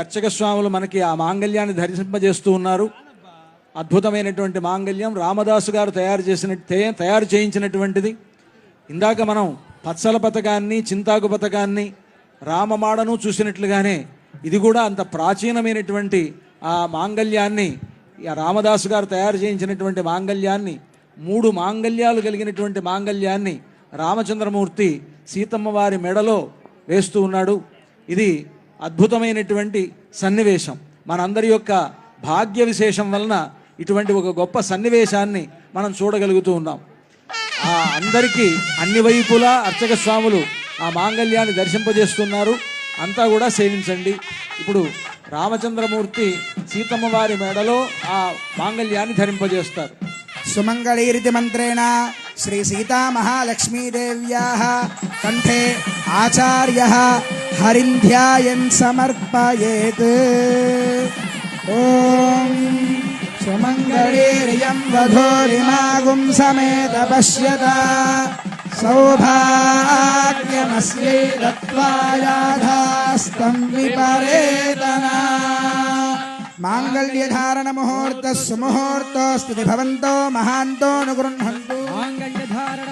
అర్చక స్వాములు మనకి ఆ మాంగళ్యాన్ని ధరింపజేస్తూ ఉన్నారు. అద్భుతమైనటువంటి మాంగళ్యం రామదాసు గారు తయారు చేయించినటువంటిది. ఇందాక మనం పత్సల పథకాన్ని, చింతాకు పథకాన్ని, రామమాడను చూసినట్లుగానే ఇది కూడా అంత ప్రాచీనమైనటువంటి ఆ మాంగళ్యాన్ని, రామదాసు గారు తయారు చేయించినటువంటి మాంగళ్యాన్ని, 3 మాంగళ్యాలు కలిగినటువంటి మాంగళ్యాన్ని రామచంద్రమూర్తి సీతమ్మ వారి మెడలో వేస్తూ ఉన్నాడు. ఇది అద్భుతమైనటువంటి సన్నివేశం. మనందరి యొక్క భాగ్య విశేషం వలన ఇటువంటి ఒక గొప్ప సన్నివేశాన్ని మనం చూడగలుగుతూ ఉన్నాం. అందరికీ అన్ని వైపులా అర్చక స్వాములు ఆ మాంగళ్యాన్ని దర్శింపజేస్తున్నారు. అంతా కూడా సేవించండి. ఇప్పుడు రామచంద్రమూర్తి సీతమ్మ వారి మెడలో ఆ మాంగళ్యాన్ని ధరింపజేస్తారు. సుమంగళీరితి మంత్రేణ శ్రీ సీతా మహాలక్ష్మీదేవ్యాః కంఠే ఆచార్యః హరింధ్యాయన్ సమర్పయేత్. ఓం సుమంగళీర్యం వధూరిమాగుం సమేత పశ్యత సౌభాగ్యమస్యై దత్వాయాధాస్తం విపరేతనా. మాంగళ్యధారణ ముహూర్త సుముహూర్తోస్తు భవంతో మహాంతో అనుగృహంతు. మాంగళ్యధారణ